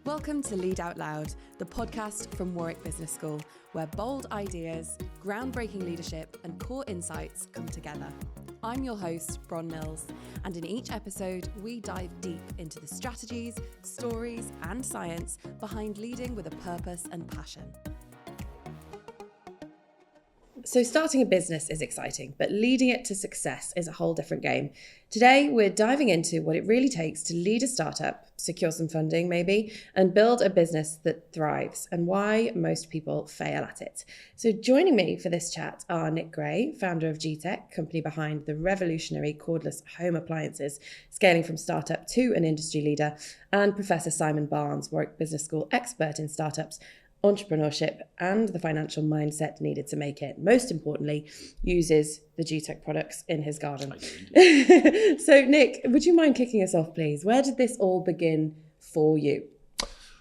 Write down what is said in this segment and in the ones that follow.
Welcome to Lead Out Loud, the podcast from Warwick Business School, where bold ideas, groundbreaking leadership, and core insights come together. I'm your host, Bron Mills, and in each episode, we dive deep into the strategies, stories, and science behind leading with a purpose and passion. So starting a business is exciting, but leading it to success is a whole different game. Today, we're diving into what it really takes to lead a startup, secure some funding maybe, and build a business that thrives, and why most people fail at it. So joining me for this chat are Nick Gray, founder of Gtech, company behind the revolutionary cordless home appliances, scaling from startup to an industry leader, and Professor Simon Barnes, Warwick Business School expert in startups, entrepreneurship, and the financial mindset needed to make it. Most importantly, uses the Gtech products in his garden. So Nick, would you mind kicking us off, please? Where did this all begin for you?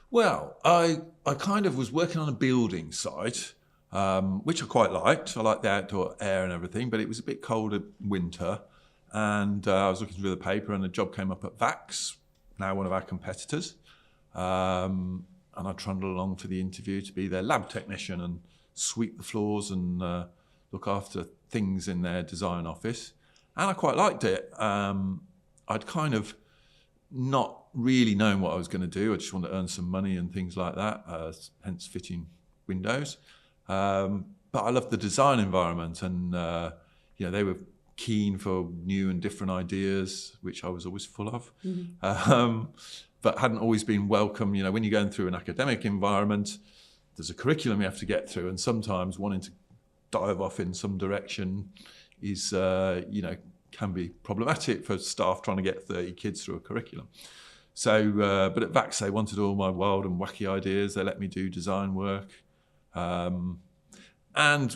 Well, I kind of was working on a building site, which I quite liked. I liked the outdoor air and everything, but it was a bit cold in winter. And I was looking through the paper and a job came up at Vax, now one of our competitors. And I trundled along for the interview to be their lab technician and sweep the floors and look after things in their design office. And I quite liked it. I'd kind of not really known what I was going to do. I just wanted to earn some money and things like that, hence fitting windows. But I loved the design environment, and they were keen for new and different ideas, which I was always full of. Mm-hmm. But hadn't always been welcome. You know, when you're going through an academic environment, there's a curriculum you have to get through, and sometimes wanting to dive off in some direction is, can be problematic for staff trying to get 30 kids through a curriculum. So, but at Vax, they wanted all my wild and wacky ideas. They let me do design work. And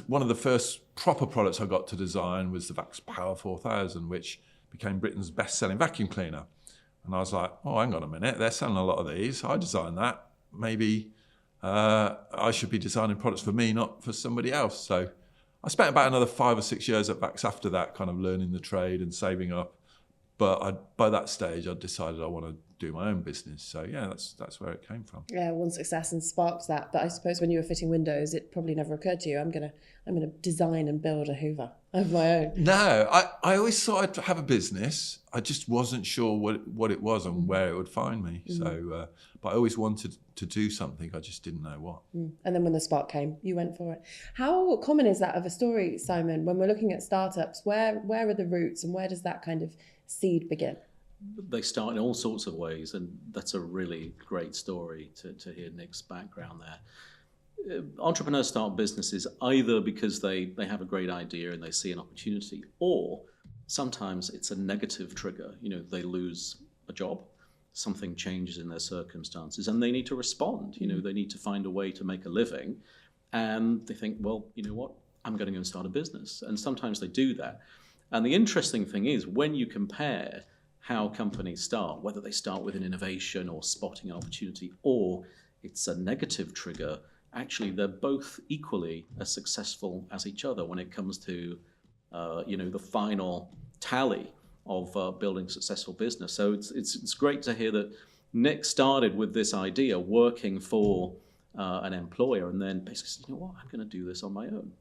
one of the first proper products I got to design was the Vax Power 4000, which became Britain's best-selling vacuum cleaner. And I was like, oh, hang on a minute, they're selling a lot of these. I designed that. Maybe I should be designing products for me, not for somebody else. So I spent about another 5 or 6 years at Vax after that, kind of learning the trade and saving up. But by that stage, I decided I want to do my own business. So yeah, that's where it came from. Yeah, one success and sparked that. But I suppose when you were fitting windows, it probably never occurred to you, I'm gonna design and build a Hoover of my own. No, I always thought I'd have a business. I just wasn't sure what it was and where it would find me. Mm-hmm. So, but I always wanted to do something. I just didn't know what. And then when the spark came, you went for it. How common is that of a story, Simon? When we're looking at startups, where are the roots and where does that kind of seed begin? They start in all sorts of ways, and that's a really great story to hear Nick's background there. Entrepreneurs start businesses either because they have a great idea and they see an opportunity, or sometimes it's a negative trigger. You know, they lose a job, something changes in their circumstances, and they need to respond. You know, they need to find a way to make a living, and they think, well, you know what, I'm going to go and start a business. And sometimes they do that. And the interesting thing is, when you compare how companies start, whether they start with an innovation or spotting an opportunity, or it's a negative trigger, actually they're both equally as successful as each other when it comes to the final tally of building a successful business. So it's great to hear that Nick started with this idea, working for an employer, and then basically said, you know what, I'm going to do this on my own.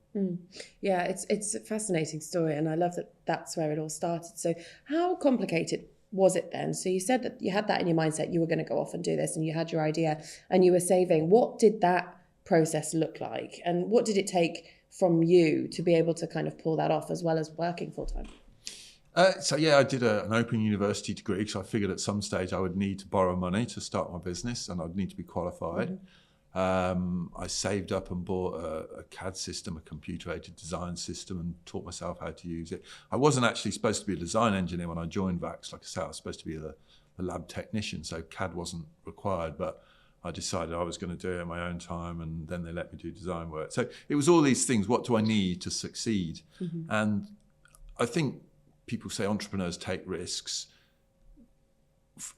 Yeah, it's a fascinating story, and I love that that's where it all started. So how complicated was it then? So you said that you had that in your mindset, you were going to go off and do this, and you had your idea and you were saving. What did that process look like, and what did it take from you to be able to kind of pull that off as well as working full-time? I did an open university degree because I figured at some stage I would need to borrow money to start my business and I'd need to be qualified. I saved up and bought a CAD system, a computer-aided design system, and taught myself how to use it. I wasn't actually supposed to be a design engineer when I joined Vax. Like I said, I was supposed to be the lab technician, so CAD wasn't required, but I decided I was going to do it in my own time, and then they let me do design work. So it was all these things. What do I need to succeed? And I think people say entrepreneurs take risks.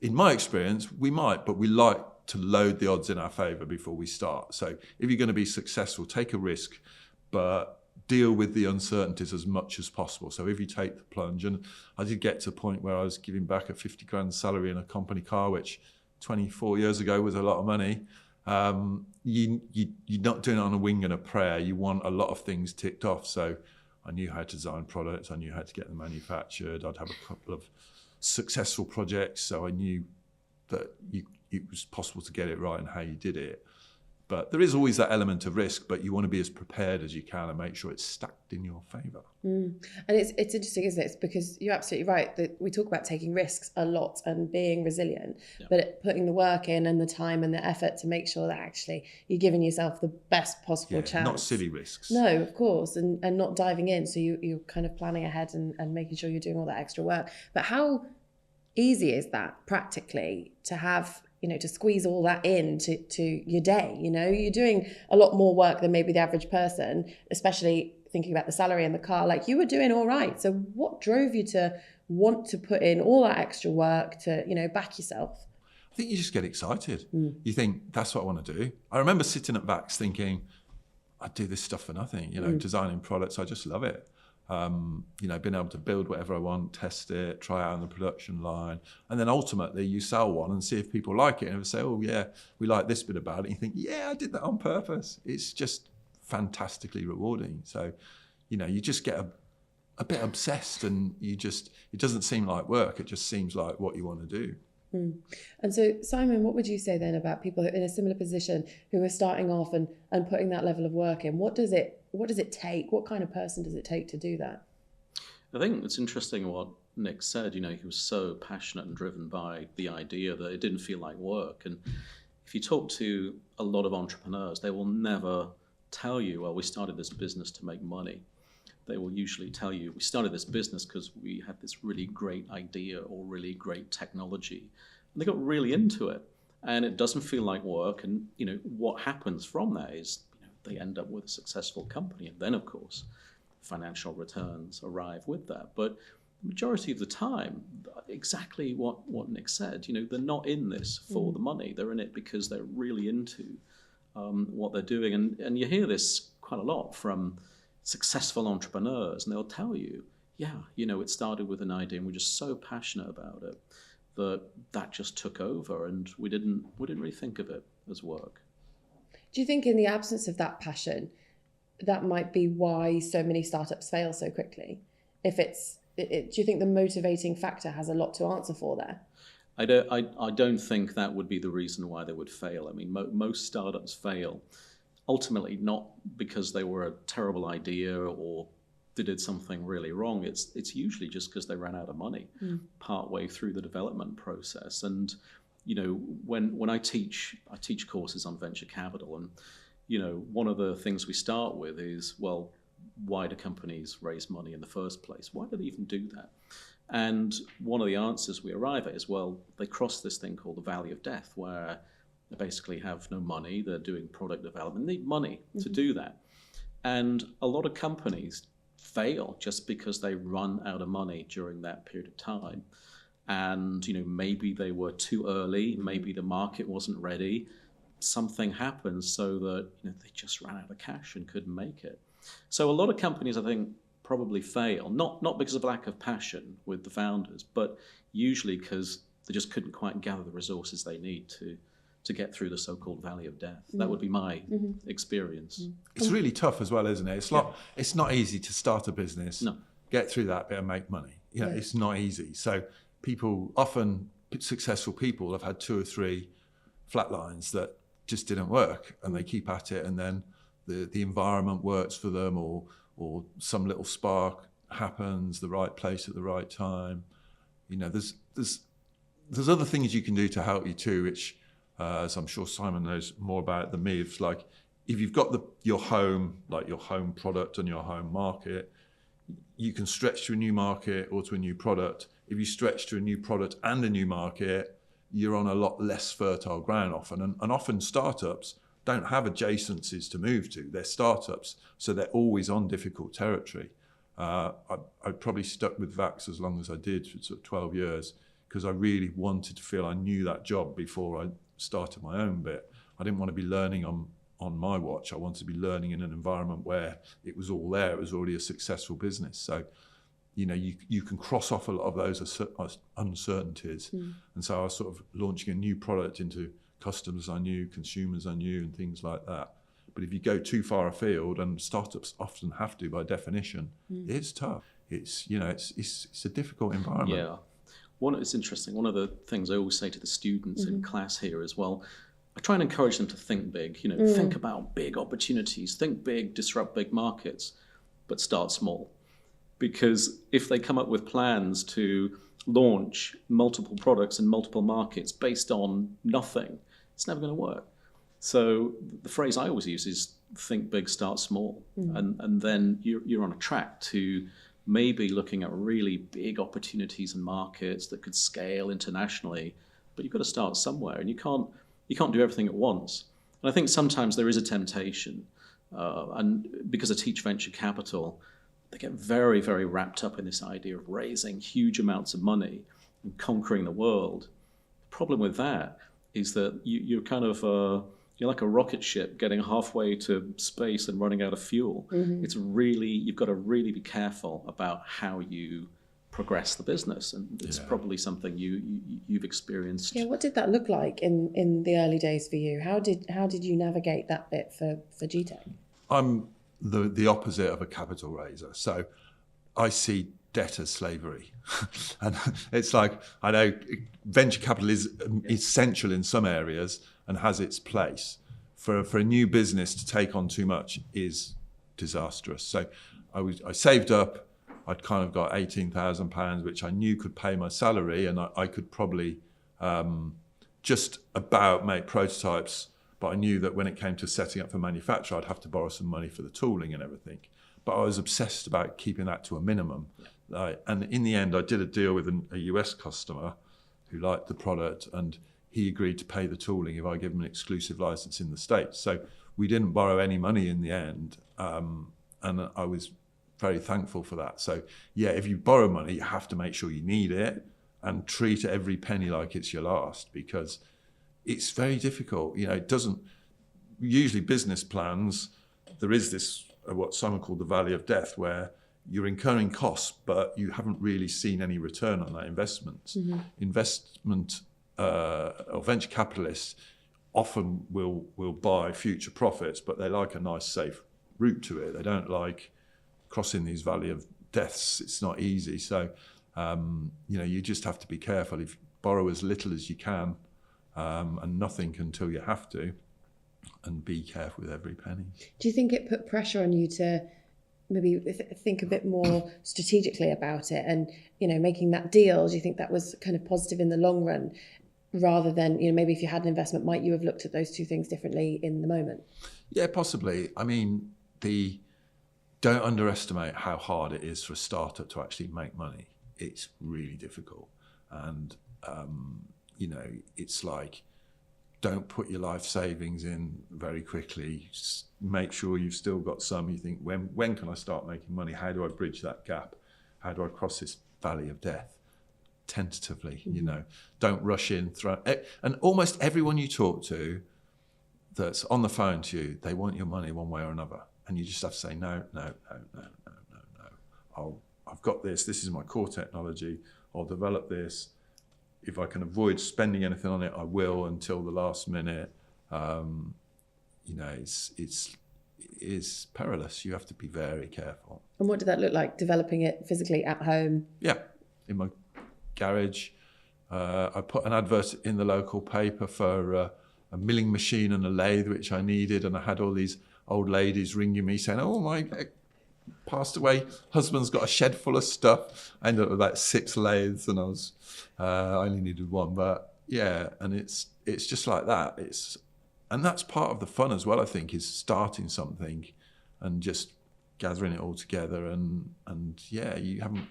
In my experience, we might, but we like to load the odds in our favour before we start. So if you're going to be successful, take a risk, but deal with the uncertainties as much as possible. So if you take the plunge, and I did get to a point where I was giving back a 50 grand salary in a company car, which 24 years ago was a lot of money. You're not doing it on a wing and a prayer. You want a lot of things ticked off. So I knew how to design products. I knew how to get them manufactured. I'd have a couple of successful projects. So I knew that it was possible to get it right and how you did it. But there is always that element of risk, but you want to be as prepared as you can and make sure it's stacked in your favour. And it's interesting, isn't it? It's because you're absolutely right that we talk about taking risks a lot and being resilient, but putting the work in and the time and the effort to make sure that actually you're giving yourself the best possible chance. Not silly risks. No, of course, and not diving in. So you're kind of planning ahead and making sure you're doing all that extra work. But how easy is that practically to have, to squeeze all that into your day? You're doing a lot more work than maybe the average person, especially thinking about the salary and the car. Like, you were doing all right. So what drove you to want to put in all that extra work to, back yourself? I think you just get excited. You think, that's what I want to do. I remember sitting at Vax thinking, I'd do this stuff for nothing, designing products. I just love it. Being able to build whatever I want, test it, try out on the production line, and then ultimately you sell one and see if people like it. And if they say, oh yeah, we like this bit about it, you think, yeah, I did that on purpose. It's just fantastically rewarding. So, you just get a bit obsessed, and it doesn't seem like work. It just seems like what you want to do. And so, Simon, what would you say then about people in a similar position who are starting off and putting that level of work in? What does it take? What kind of person does it take to do that? I think it's interesting what Nick said. He was so passionate and driven by the idea that it didn't feel like work. And if you talk to a lot of entrepreneurs, they will never tell you, well, we started this business to make money. They will usually tell you, we started this business because we had this really great idea or really great technology. And they got really into it. And it doesn't feel like work. And, what happens from that is, they end up with a successful company. And then, of course, financial returns arrive with that. But the majority of the time, exactly what Nick said, they're not in this for the money. They're in it because they're really into what they're doing. And you hear this quite a lot from successful entrepreneurs, and they'll tell you, it started with an idea and we're just so passionate about it that just took over, and we didn't really think of it as work. Do you think in the absence of that passion, that might be why so many startups fail so quickly? Do you think the motivating factor has a lot to answer for there? I don't think that would be the reason why they would fail. I mean, most startups fail ultimately not because they were a terrible idea or they did something really wrong. It's usually just because they ran out of money partway through the development process. And when I teach courses on venture capital, and one of the things we start with is, well, why do companies raise money in the first place? Why do they even do that? And one of the answers we arrive at is, well, they cross this thing called the valley of death, where they basically have no money. They're doing product development, they need money to do that. And a lot of companies fail just because they run out of money during that period of time. And maybe they were too early, maybe the market wasn't ready, something happened so that they just ran out of cash and couldn't make it. So a lot of companies, I think, probably fail, not because of lack of passion with the founders, but usually because they just couldn't quite gather the resources they need to get through the so-called valley of death. That would be my experience. It's really tough as well, isn't it? It's not easy to start a business, get through that bit and make money. It's not easy. So successful people have had 2 or 3 flat lines that just didn't work, and they keep at it, and then the environment works for them, or some little spark happens, the right place at the right time. There's other things you can do to help you too, which as I'm sure Simon knows more about than me. It's like, if you've got your home product and your home market, you can stretch to a new market or to a new product. If you stretch to a new product and a new market, you're on a lot less fertile ground often. And often startups don't have adjacencies to move to. They're startups, so they're always on difficult territory. I probably stuck with Vax as long as I did, for sort of 12 years, because I really wanted to feel I knew that job before I started my own bit. I didn't want to be learning on my watch. I wanted to be learning in an environment where it was all there. It was already a successful business. So you can cross off a lot of those uncertainties. And so I was sort of launching a new product into customers I knew, consumers I knew, and things like that. But if you go too far afield, and startups often have to by definition, it's tough. It's a difficult environment. Yeah. It's interesting. One of the things I always say to the students in class here as well, I try and encourage them to think big, think about big opportunities, think big, disrupt big markets, but start small. Because if they come up with plans to launch multiple products in multiple markets based on nothing, it's never going to work. So the phrase I always use is think big, start small. And then you're on a track to maybe looking at really big opportunities and markets that could scale internationally, but you've got to start somewhere, and you can't do everything at once. And I think sometimes there is a temptation, and because I teach venture capital, they get very, very wrapped up in this idea of raising huge amounts of money and conquering the world. The problem with that is that you're kind of you're like a rocket ship getting halfway to space and running out of fuel. You've got to really be careful about how you progress the business, and it's probably something you've experienced. Yeah, what did that look like in the early days for you? How did you navigate that bit for Gtech? I'm the opposite of a capital raiser, so I see debt as slavery. And it's like, I know venture capital is essential in some areas and has its place. For a new business to take on too much is disastrous. So I saved up. I'd kind of got £18,000, which I knew could pay my salary, and I could probably just about make prototypes. But I knew that when it came to setting up for manufacture, I'd have to borrow some money for the tooling and everything. But I was obsessed about keeping that to a minimum. And in the end, I did a deal with a US customer who liked the product, and he agreed to pay the tooling if I give him an exclusive license in the States. So we didn't borrow any money in the end. And I was very thankful for that. So yeah, if you borrow money, you have to make sure you need it and treat every penny like it's your last, because it's very difficult. It doesn't, usually business plans, there is this, what some call the valley of death, where you're incurring costs, but you haven't really seen any return on that investment. Investment or venture capitalists often will buy future profits, but they like a nice safe route to it. They don't like crossing these valley of deaths. It's not easy. So, you just have to be careful. If you borrow as little as you can, and nothing until you have to, and be careful with every penny. Do you think it put pressure on you to maybe think a bit more strategically about it, and making that deal? Do you think that was kind of positive in the long run, rather than maybe if you had an investment, might you have looked at those two things differently in the moment? Yeah, possibly. I mean, don't underestimate how hard it is for a startup to actually make money. It's really difficult, and it's like, don't put your life savings in very quickly. Just make sure you've still got some. You think, when can I start making money? How do I bridge that gap? How do I cross this valley of death? Tentatively, don't rush in. And almost everyone you talk to that's on the phone to you, they want your money one way or another. And you just have to say, no. I've got this. This is my core technology. I'll develop this. If I can avoid spending anything on it, I will until the last minute. It's perilous. You have to be very careful. And what did that look like, developing it physically at home? Yeah, in my garage. I put an advert in the local paper for a milling machine and a lathe, which I needed. And I had all these old ladies ringing me saying, oh, my passed away husband's got a shed full of stuff. I ended up with about 6 lathes, and I only needed one. But yeah, and it's just like that. And that's part of the fun as well, I think, is starting something and just gathering it all together. And yeah, you haven't,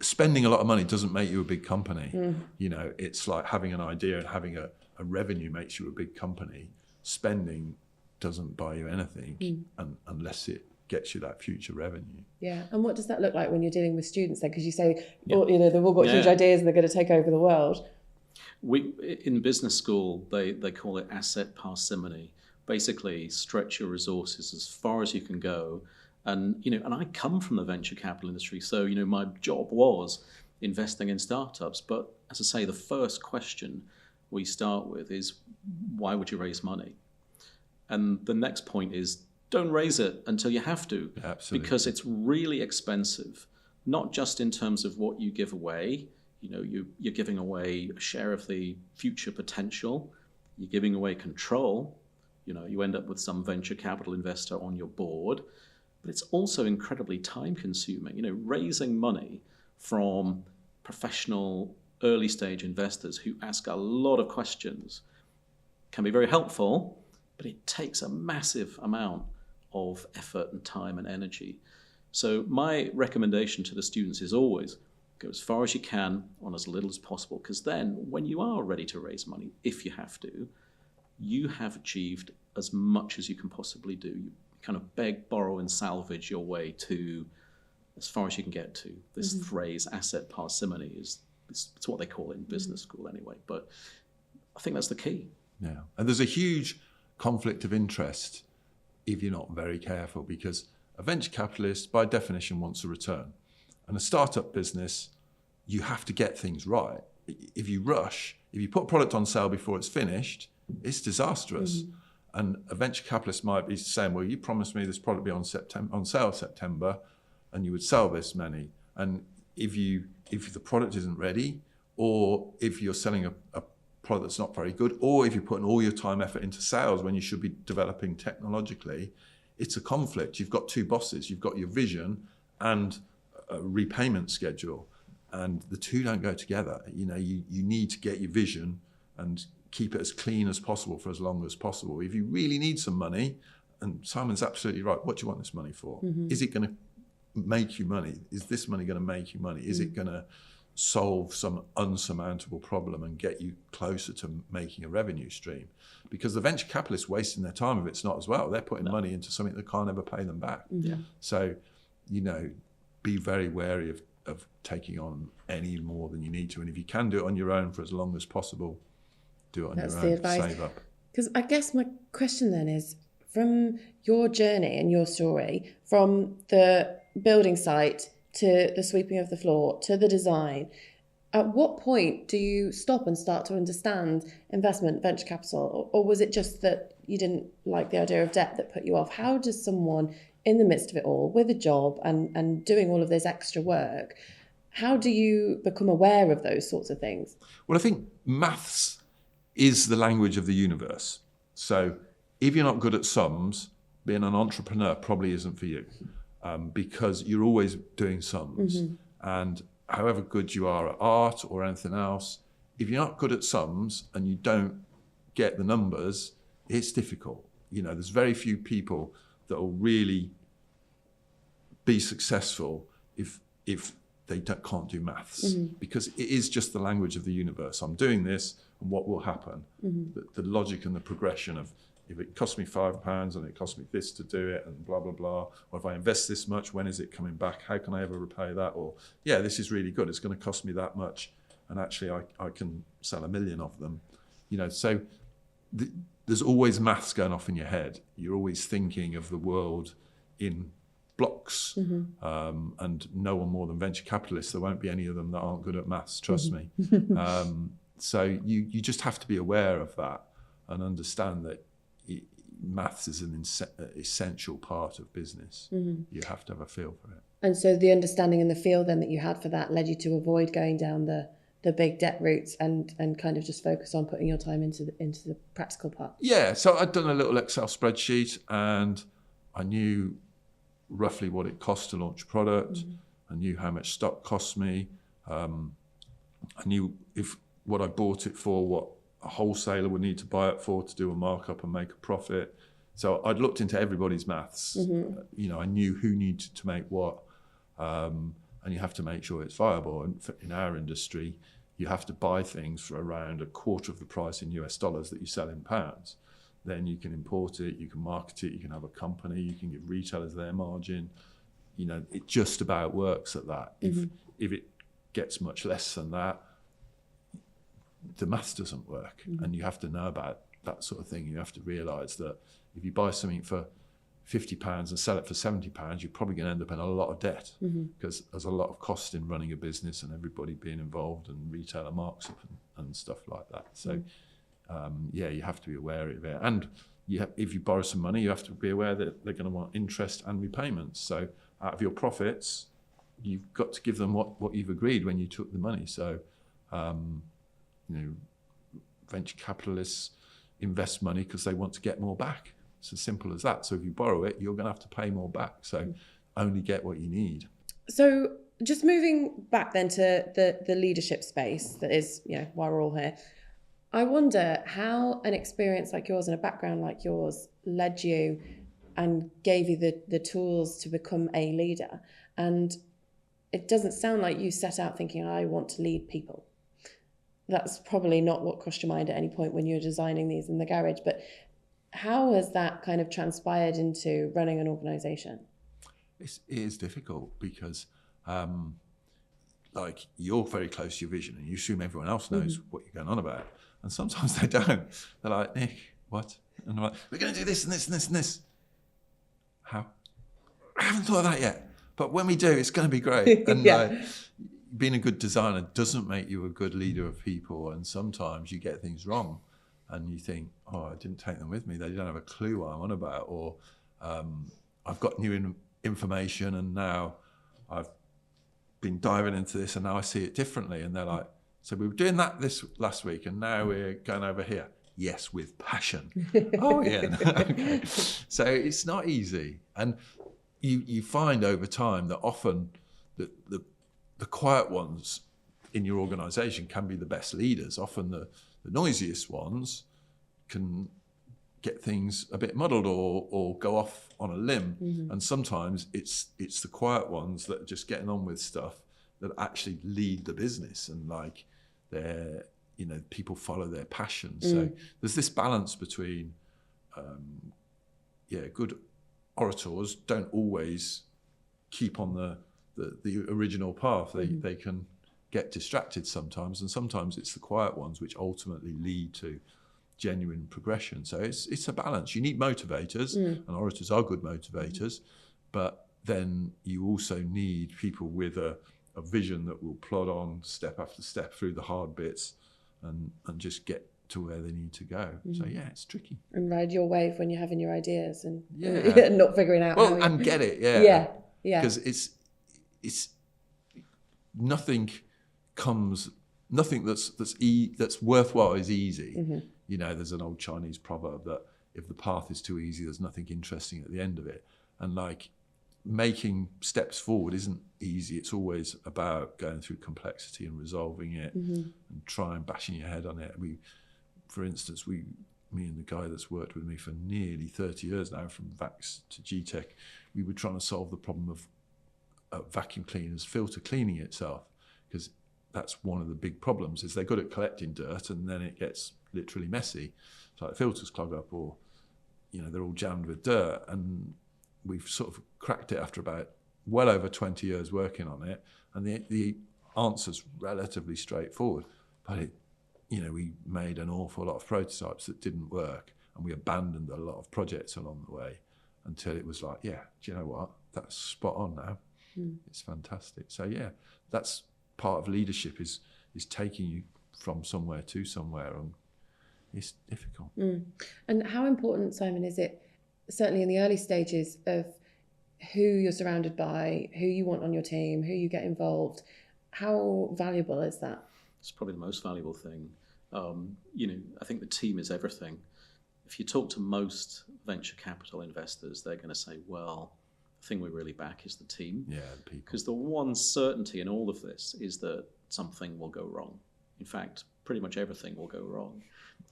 spending a lot of money doesn't make you a big company. It's like having an idea and having a revenue makes you a big company. Spending doesn't buy you anything unless it gets you that future revenue. Yeah, and what does that look like when you're dealing with students then? Because you say, they've all got huge ideas and they're going to take over the world. In business school, they call it asset parsimony. Basically, stretch your resources as far as you can go And, and I come from the venture capital industry. So, my job was investing in startups. But as I say, the first question we start with is, why would you raise money? And the next point is, don't raise it until you have to. Absolutely. Because it's really expensive, not just in terms of what you give away. You're giving away a share of the future potential. You're giving away control. You end up with some venture capital investor on your board. But it's also incredibly time consuming. Raising money from professional early stage investors who ask a lot of questions can be very helpful, but it takes a massive amount of effort and time and energy. So my recommendation to the students is always go as far as you can on as little as possible, because then when you are ready to raise money, if you have to, you have achieved as much as you can possibly do. You kind of beg, borrow, and salvage your way to as far as you can get to. This phrase, asset parsimony, it's what they call it in business school anyway. But I think that's the key. Yeah, and there's a huge conflict of interest if you're not very careful, because a venture capitalist, by definition, wants a return. And a startup business, you have to get things right. If you rush, if you put a product on sale before it's finished, it's disastrous. And a venture capitalist might be saying, well, you promised me this product would be on sale September, and you would sell this many. And if the product isn't ready, or if you're selling a product that's not very good, or if you're putting all your time, effort into sales when you should be developing technologically, it's a conflict. You've got two bosses. You've got your vision and a repayment schedule, and the two don't go together. You need to get your vision and keep it as clean as possible for as long as possible. If you really need some money, and Simon's absolutely right, what do you want this money for? Is it going to make you money? Is this money going to make you money? Is it going to solve some unsurmountable problem and get you closer to making a revenue stream? Because the venture capitalists wasting their time if it's not as well. They're putting money into something that can't ever pay them back. So, be very wary of taking on any more than you need to. And if you can do it on your own for as long as possible, do it on your own. The advice. Save up. Because I guess my question then is, from your journey and your story, from the building site to the sweeping of the floor to the design, at what point do you stop and start to understand investment, venture capital? Or was it just that you didn't like the idea of debt that put you off? How does someone in the midst of it all, with a job and doing all of this extra work, how do you become aware of those sorts of things? Well, I think maths is the language of the universe. So if you're not good at sums, being an entrepreneur probably isn't for you, because you're always doing sums. And however good you are at art or anything else, if you're not good at sums and you don't get the numbers, it's difficult. There's very few people that will really be successful if they can't do maths, because it is just the language of the universe. I'm doing this, and what will happen? The logic and the progression of, if it costs me £5 and it costs me this to do it, and blah, blah, blah, or if I invest this much, when is it coming back? How can I ever repay that? Or, yeah, this is really good. It's going to cost me that much, and actually I can sell 1 million of them. So there's always maths going off in your head. You're always thinking of the world in blocks, and no one more than venture capitalists. There won't be any of them that aren't good at maths, trust me. So you just have to be aware of that and understand that maths is an essential part of business. You have to have a feel for it. And so the understanding and the feel then that you had for that led you to avoid going down the big debt routes and kind of just focus on putting your time into the practical part. Yeah, so I'd done a little Excel spreadsheet, and I knew roughly what it cost to launch a product. I knew how much stock cost me. I knew what I bought it for, what a wholesaler would need to buy it for to do a markup and make a profit. So I'd looked into everybody's maths. I knew who needed to make what, and you have to make sure it's viable. And in our industry, you have to buy things for around a quarter of the price in US dollars that you sell in pounds. Then you can import it, you can market it, you can have a company, you can give retailers their margin. It just about works at that. If it gets much less than that, the maths doesn't work. And you have to know about that sort of thing. You have to realise that if you buy something for £50 and sell it for £70, you're probably going to end up in a lot of debt because there's a lot of cost in running a business and everybody being involved and retailer marks up and stuff like that. So, you have to be aware of it. And if you borrow some money, you have to be aware that they're going to want interest and repayments. So out of your profits, you've got to give them what you've agreed when you took the money. So, venture capitalists invest money because they want to get more back. It's as simple as that. So if you borrow it, you're going to have to pay more back. So only get what you need. So just moving back then to the leadership space that is, why we're all here. I wonder how an experience like yours and a background like yours led you and gave you the tools to become a leader. And it doesn't sound like you set out thinking, I want to lead people. That's probably not what crossed your mind at any point when you were designing these in the garage. But how has that kind of transpired into running an organisation? It is difficult because, you're very close to your vision and you assume everyone else knows what you're going on about. And sometimes they don't. They're like, Nick, what? And I'm like, we're going to do this and this and this and this. How? I haven't thought of that yet. But when we do, it's going to be great. And being a good designer doesn't make you a good leader of people. And sometimes you get things wrong. And you think, I didn't take them with me. They don't have a clue what I'm on about. Or I've got new information and now I've been diving into this and now I see it differently. And they're like, so we were doing that this last week and now we're going over here. Yes, with passion. Oh, yeah. Okay. So it's not easy. And you find over time that often the quiet ones in your organisation can be the best leaders. Often the noisiest ones can get things a bit muddled or go off on a limb. And sometimes it's the quiet ones that are just getting on with stuff that actually lead the business and they're, people follow their passion. So there's this balance between, good orators don't always keep on the original path. They can get distracted sometimes, and sometimes it's the quiet ones which ultimately lead to genuine progression. So it's a balance. You need motivators, and orators are good motivators, but then you also need people with a vision that will plod on step after step through the hard bits and just get to where they need to go. So it's tricky. And ride your wave when you're having your ideas and not figuring out how and get it, yeah. Because it's nothing that's worthwhile is easy. There's an old Chinese proverb that if the path is too easy, there's nothing interesting at the end of it. And making steps forward isn't easy. It's always about going through complexity and resolving it and trying bashing your head on it. For instance, me and the guy that's worked with me for nearly 30 years now, from Vax to Gtech, we were trying to solve the problem of vacuum cleaners filter cleaning itself, because that's one of the big problems is they're good at collecting dirt and then it gets literally messy. It's like the filters clog up or, they're all jammed with dirt. And we've sort of cracked it after about well over 20 years working on it. And the answer's relatively straightforward, but we made an awful lot of prototypes that didn't work and we abandoned a lot of projects along the way until it was like, do you know what? That's spot on now. It's fantastic. So that's part of leadership is taking you from somewhere to somewhere, and it's difficult. And how important, Simon, is it, certainly in the early stages, of who you're surrounded by, who you want on your team, who you get involved? How valuable is that? It's probably the most valuable thing. I think the team is everything. If you talk to most venture capital investors, they're going to say, well, the thing we really back is the team. Yeah, the people. Because the one certainty in all of this is that something will go wrong. In fact, pretty much everything will go wrong.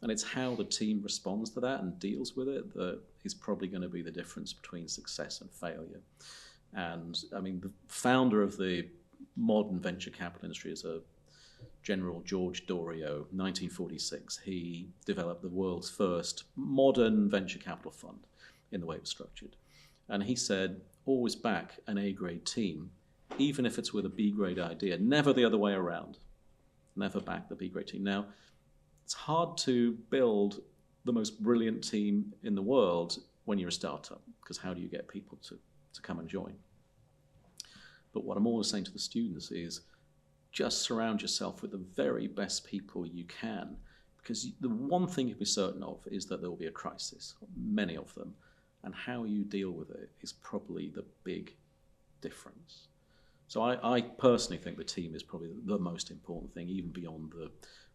And it's how the team responds to that and deals with it that is probably going to be the difference between success and failure. And the founder of the modern venture capital industry is a General George Doriot, 1946. He developed the world's first modern venture capital fund in the way it was structured. And he said, always back an A-grade team, even if it's with a B-grade idea, never the other way around. Never back the B-grade team. Now, it's hard to build the most brilliant team in the world when you're a startup, because how do you get people to come and join? But what I'm always saying to the students is just surround yourself with the very best people you can, because the one thing you'll be certain of is that there will be a crisis, many of them, and how you deal with it is probably the big difference. So I personally think the team is probably the most important thing, even beyond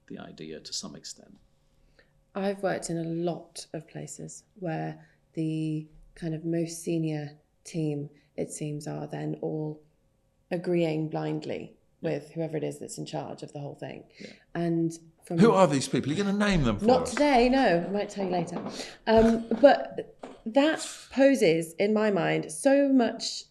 the idea to some extent. I've worked in a lot of places where the kind of most senior team, it seems, are then all agreeing blindly with whoever it is that's in charge of the whole thing. Yeah. And from Who are these people? Are you going to name them for us? Not today, no. I might tell you later. But that poses, in my mind, so much,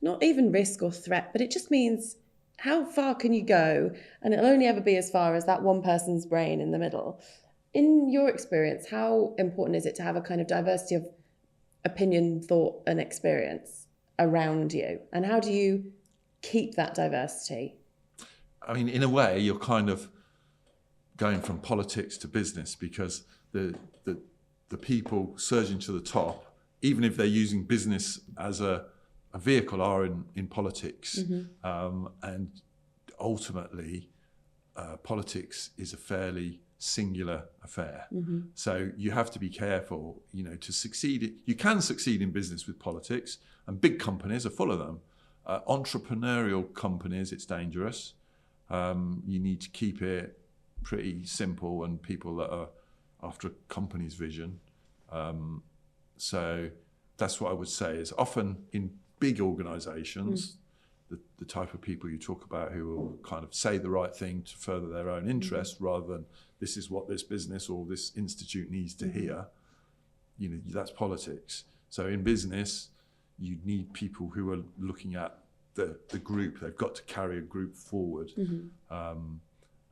not even risk or threat, but it just means how far can you go? And it'll only ever be as far as that one person's brain in the middle. In your experience, how important is it to have a kind of diversity of opinion, thought, and experience around you? And how do you keep that diversity? I mean, in a way, you're kind of going from politics to business, because the people surging to the top, even if they're using business as a vehicle, are in politics. And ultimately, politics is a fairly singular affair. So you have to be careful, to succeed. You can succeed in business with politics, and big companies are full of them. Entrepreneurial companies, it's dangerous. You need to keep it pretty simple and people that are after a company's vision. So that's what I would say is often in big organizations, the type of people you talk about who will kind of say the right thing to further their own interest rather than this is what this business or this institute needs to hear, that's politics. So in business, you need people who are looking at the group. They've got to carry a group forward.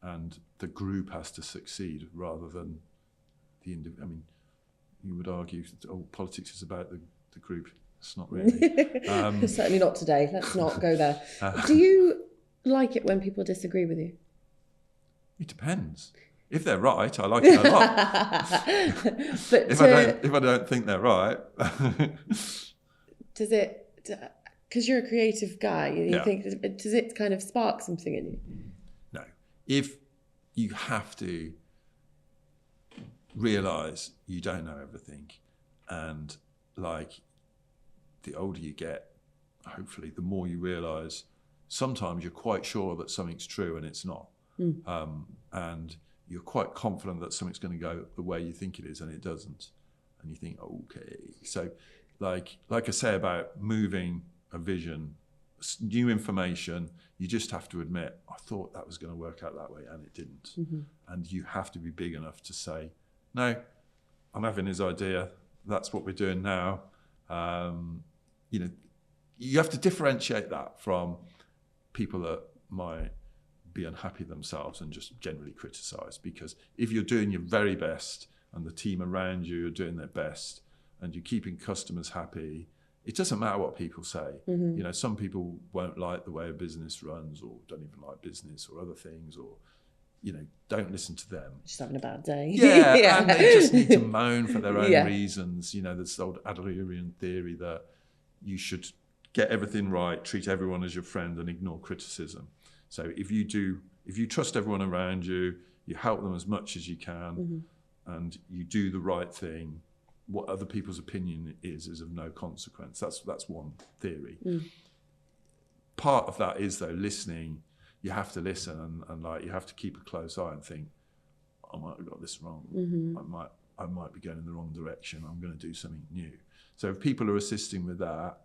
And the group has to succeed rather than the individual. I mean, you would argue, politics is about the group. It's not really. Certainly not today. Let's not go there. Do you like it when people disagree with you? It depends. If they're right, I like it a lot. But if I don't think they're right, does it? Because you're a creative guy, you think, does it kind of spark something in you? No. If you have to realise you don't know everything, and like the older you get, hopefully the more you realise sometimes you're quite sure that something's true and it's not. And you're quite confident that something's going to go the way you think it is and it doesn't. And you think, okay. So like I say about moving a vision, new information, you just have to admit, I thought that was going to work out that way and it didn't. And you have to be big enough to say, no, I'm having his idea. That's what we're doing now. You have to differentiate that from people that might be unhappy themselves and just generally criticize. Because if you're doing your very best and the team around you are doing their best and you're keeping customers happy, it doesn't matter what people say. Some people won't like the way a business runs or don't even like business or other things, or don't listen to them. Just having a bad day. Yeah. And they just need to moan for their own reasons. There's the old Adlerian theory that you should get everything right, treat everyone as your friend and ignore criticism. So if you trust everyone around you, you help them as much as you can, and you do the right thing, what other people's opinion is of no consequence. That's one theory. Part of that is, though, listening. You have to listen and you have to keep a close eye and think, I might have got this wrong. I might be going in the wrong direction. I'm going to do something new. So if people are assisting with that,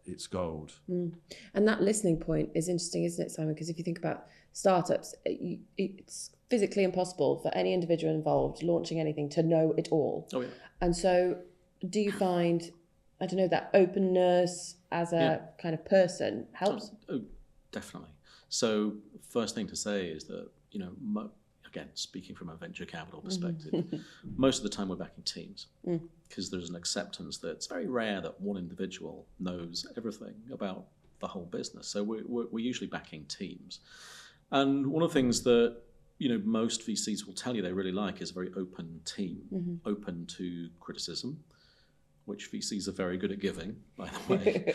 it's gold. And that listening point is interesting, isn't it, Simon? Because if you think about startups, it's physically impossible for any individual involved launching anything to know it all. Oh, yeah. And so do you find, I don't know, that openness as a kind of person helps? Oh, definitely. So first thing to say is that, again, speaking from a venture capital perspective, most of the time we're backing teams because there's an acceptance that it's very rare that one individual knows everything about the whole business. So we're usually backing teams. And one of the things that, most VCs will tell you they really like is a very open team, open to criticism, which VCs are very good at giving, by the way.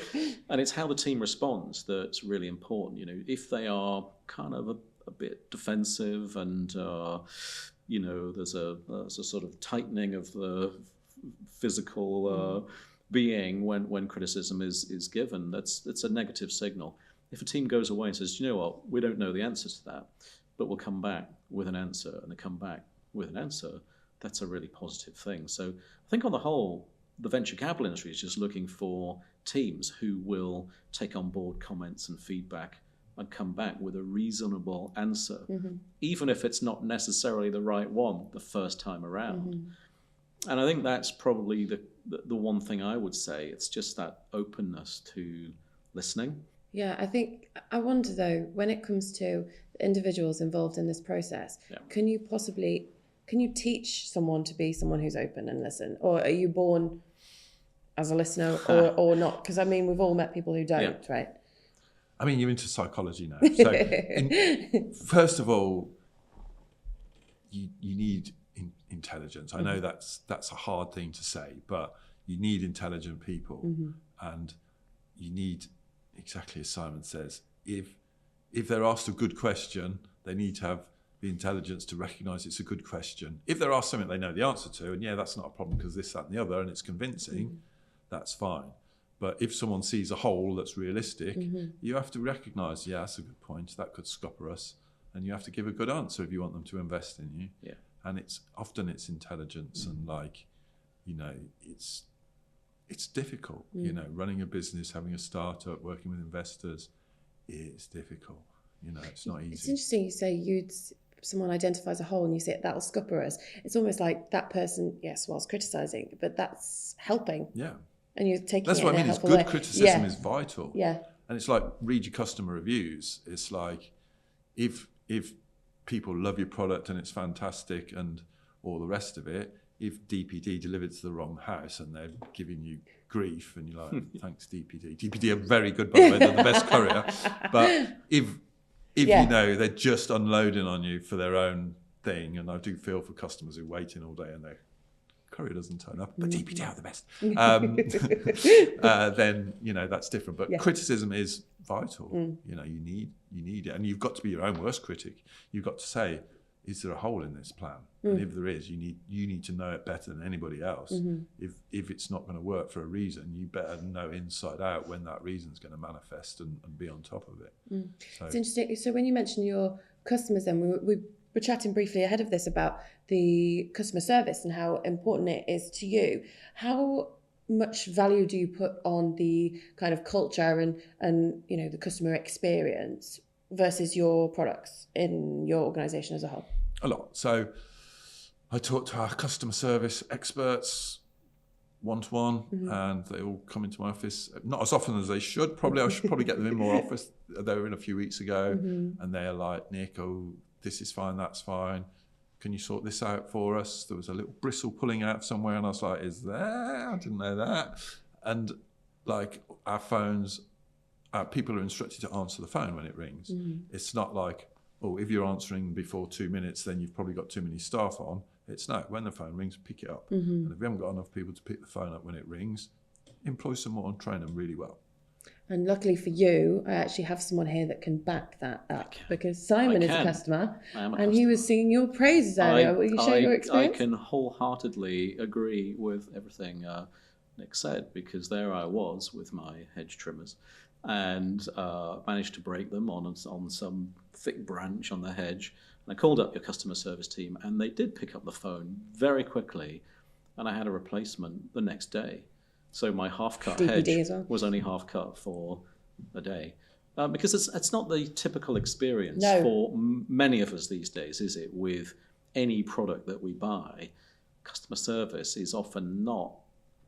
And it's how the team responds that's really important. If they are kind of a bit defensive and, there's a sort of tightening of the physical being when criticism is given, it's a negative signal. If a team goes away and says, you know what, we don't know the answer to that, but we'll come back with an answer, and they come back with an answer, that's a really positive thing. So I think on the whole, the venture capital industry is just looking for teams who will take on board comments and feedback and come back with a reasonable answer, even if it's not necessarily the right one the first time around. And I think that's probably the one thing I would say. It's just that openness to listening. Yeah, I wonder though, when it comes to the individuals involved in this process, can you teach someone to be someone who's open and listen? Or are you born as a listener or not? Because we've all met people who don't, right? You're into psychology now. So first of all, you need intelligence. I know that's a hard thing to say, but you need intelligent people, and you need, exactly as Simon says, if they're asked a good question, they need to have the intelligence to recognise it's a good question. If they're asked something they know the answer to, and that's not a problem because this, that and the other, and it's convincing, that's fine. But if someone sees a hole that's realistic, you have to recognise, that's a good point, that could scupper us, and you have to give a good answer if you want them to invest in you. Yeah. And it's intelligence and it's difficult. Running a business, having a startup, working with investors, it's difficult. It's not easy. It's interesting you say someone identifies a hole and you say that'll scupper us. It's almost like that person, whilst criticising, but that's helping. Yeah. And you're taking that's it what in I mean. a It's helpful good way. criticism is vital. Yeah. And it's like, read your customer reviews. It's like, if people love your product and it's fantastic and all the rest of it, if DPD delivered to the wrong house and they're giving you grief and you're like, thanks DPD. DPD are very good, by the way, they're the best courier. But if they're just unloading on you for their own thing, and I do feel for customers who wait in all day and their courier doesn't turn up, but DPD are the best, then that's different. But criticism is vital. You need it, and you've got to be your own worst critic. You've got to say, is there a hole in this plan? And if there is, you need to know it better than anybody else. If it's not going to work for a reason, you better know inside out when that reason's going to manifest and be on top of it. So. It's interesting. So when you mention your customers, then we were chatting briefly ahead of this about the customer service and how important it is to you. How much value do you put on the kind of culture and the customer experience versus your products in your organisation as a whole? A lot. So I talk to our customer service experts one-to-one, and they all come into my office, not as often as they should. I should probably get them in more office. They were in a few weeks ago, and they're like, Nick, this is fine, that's fine. Can you sort this out for us? There was a little bristle pulling out somewhere, and I was like, is there? I didn't know that. And like our phones, people are instructed to answer the phone when it rings. It's not like, if you're answering before 2 minutes, then you've probably got too many staff on. It's no, when the phone rings, pick it up. And if you haven't got enough people to pick the phone up when it rings, employ some more and train them really well. And luckily for you, I actually have someone here that can back that up, because Simon is a customer, and he was singing your praises earlier. Will you share your experience? I can wholeheartedly agree with everything Nick said, because there I was with my hedge trimmers and managed to break them on some thick branch on the hedge. And I called up your customer service team, and they did pick up the phone very quickly, and I had a replacement the next day. So my half-cut hedge was only half-cut for a day. Because it's not the typical experience for many of us these days, is it? With any product that we buy, customer service is often not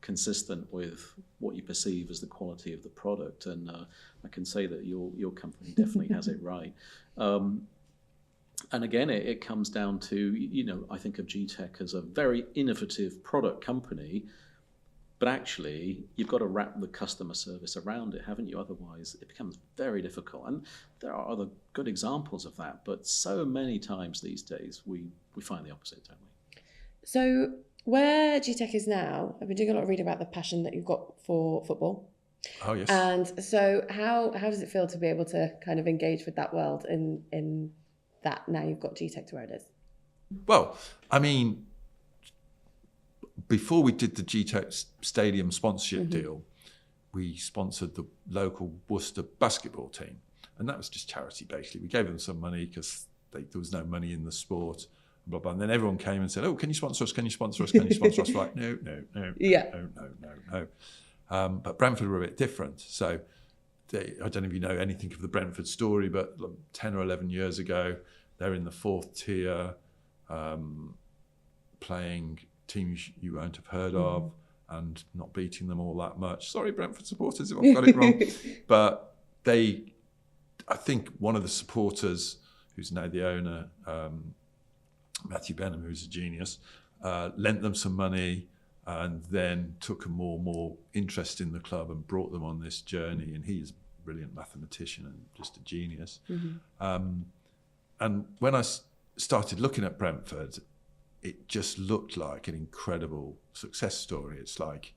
consistent with what you perceive as the quality of the product. And I can say that your company definitely has it right. And again, it comes down to, I think of Gtech as a very innovative product company, but actually you've got to wrap the customer service around it, haven't you? Otherwise, it becomes very difficult. And there are other good examples of that, but so many times these days we find the opposite, don't we? So Where Gtech is now, I've been doing a lot of reading about the passion that you've got for football. Oh, yes. And so how does it feel to be able to kind of engage with that world in that now you've got Gtech to where it is? Well, I mean, before we did the Gtech Stadium sponsorship deal, we sponsored the local Worcester basketball team. And that was just charity, basically. We gave them some money because there was no money in the sport. Blah, blah. And then everyone came and said, "Oh, can you sponsor us? Can you sponsor us? Can you sponsor us?" Like, no. But Brentford were a bit different. So I don't know if you know anything of the Brentford story, but 10 or 11 years ago, they're in the 4th tier, playing teams you won't have heard of and not beating them all that much. Sorry, Brentford supporters, if I've got it wrong. But I think one of the supporters, who's now the owner, Matthew Benham, who's a genius, lent them some money and then took a more interest in the club and brought them on this journey. And he's a brilliant mathematician and just a genius. And when I started looking at Brentford, it just looked like an incredible success story. It's like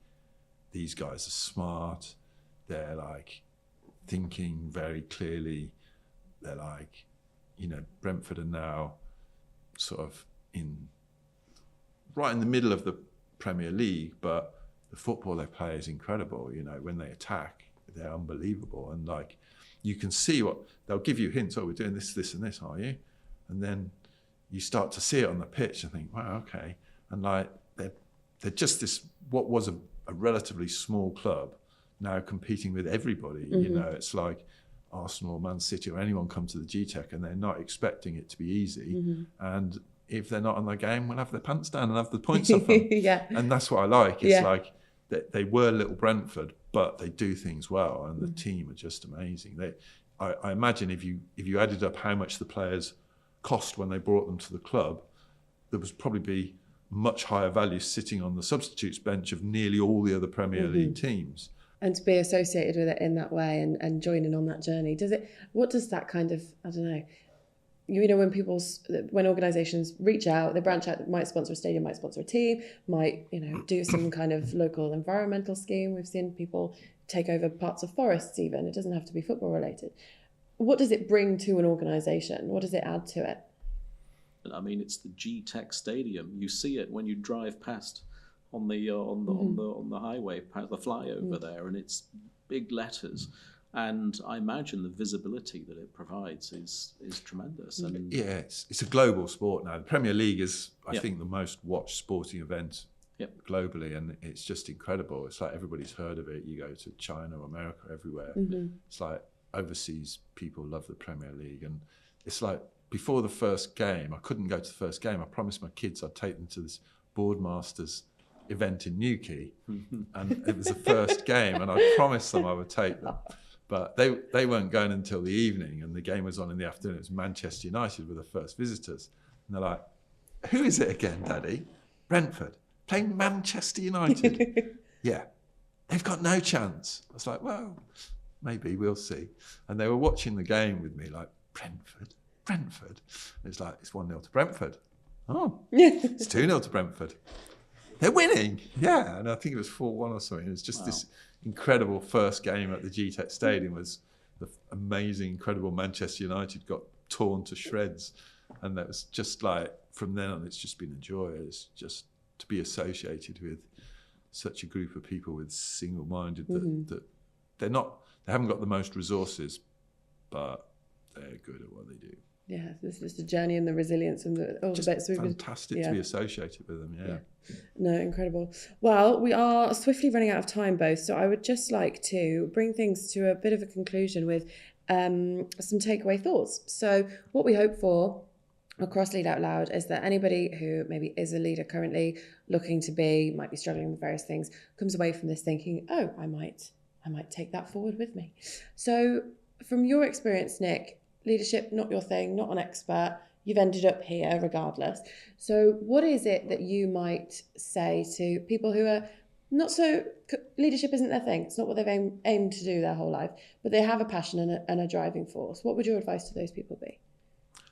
these guys are smart. They're like thinking very clearly. They're like, Brentford are now sort of right in the middle of the Premier League, but the football they play is incredible. When they attack, they're unbelievable. And like, you can see they'll give you hints. "Oh, we're doing this, this, and this, are you?" And then you start to see it on the pitch and think, "Wow, okay." And like, they're just this, what was a relatively small club now competing with everybody. It's like Arsenal, Man City, or anyone come to the Gtech and they're not expecting it to be easy. And if they're not on their game, we'll have their pants down and have the points off them. And that's what I like. It's like they were little Brentford, but they do things well, and the team are just amazing. I imagine if you added up how much the players cost when they brought them to the club, there would probably be much higher value sitting on the substitutes bench of nearly all the other Premier League teams. And to be associated with it in that way and joining on that journey, what does that kind of, I don't know, when organisations reach out, they branch out, might sponsor a stadium, might sponsor a team, might, do some kind of local environmental scheme. We've seen people take over parts of forests even. It doesn't have to be football related. What does it bring to an organisation? What does it add to it? I mean, it's the Gtech Stadium. You see it when you drive past on the highway, past the flyover there, and it's big letters. And I imagine the visibility that it provides is tremendous. And it's a global sport now. The Premier League is, I think, the most watched sporting event globally, and it's just incredible. It's like everybody's heard of it. You go to China, America, everywhere. It's like overseas people love the Premier League, and it's like before the first game, I couldn't go to the first game. I promised my kids I'd take them to this Boardmasters event in Newquay, and it was the first game, and I promised them I would take them. But they weren't going until the evening, and the game was on in the afternoon. It was Manchester United were the first visitors. And they're like, "Who is it again, Daddy?" "Brentford. Playing Manchester United." "Yeah, they've got no chance." I was like, "Well, maybe, we'll see." And they were watching the game with me like, Brentford. It's like, it's 1-0 to Brentford. Oh, it's 2-0 to Brentford. They're winning. Yeah, and I think it was 4-1 or something. It was just this incredible first game at the Gtech Stadium. Was the amazing, incredible Manchester United got torn to shreds, and that was just like, from then on, it's just been a joy. It's just to be associated with such a group of people with single-minded that they haven't got the most resources, but they're good at what they do. Yeah, this is the journey and the resilience and the bits. Fantastic to be associated with them. Yeah. No, incredible. Well, we are swiftly running out of time, both. So I would just like to bring things to a bit of a conclusion with some takeaway thoughts. So what we hope for across Lead Out Loud is that anybody who maybe is a leader currently looking to might be struggling with various things, comes away from this thinking, "Oh, I might take that forward with me." So from your experience, Nick, leadership, not your thing, not an expert. You've ended up here regardless. So what is it that you might say to people who are not so, leadership isn't their thing. It's not what they've aimed to do their whole life, but they have a passion and a driving force. What would your advice to those people be?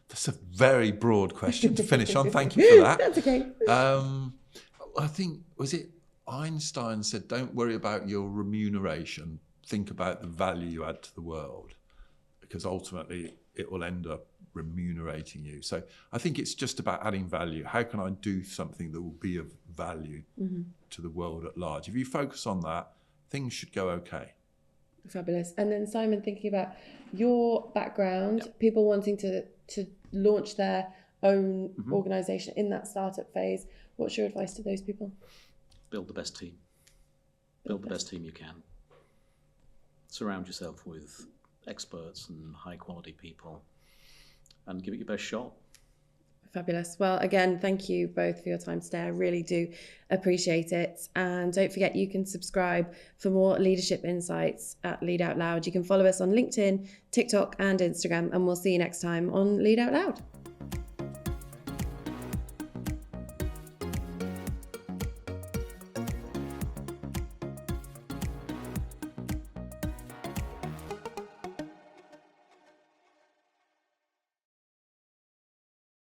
That's a very broad question to finish on. Thank you for that. That's okay. I think, was it Einstein said, don't worry about your remuneration, think about the value you add to the world, because ultimately it will end up remunerating you. So I think it's just about adding value. How can I do something that will be of value to the world at large? If you focus on that, things should go okay. Fabulous. And then Simon, thinking about your background, people wanting to launch their own organisation in that startup phase, what's your advice to those people? Build the best team. Build the best team you can. Surround yourself with experts and high quality people and give it your best shot. Fabulous. Well, again, thank you both for your time today. I really do appreciate it. And don't forget, you can subscribe for more leadership insights at Lead Out Loud. You can follow us on LinkedIn, TikTok and Instagram, and we'll see you next time on Lead Out Loud.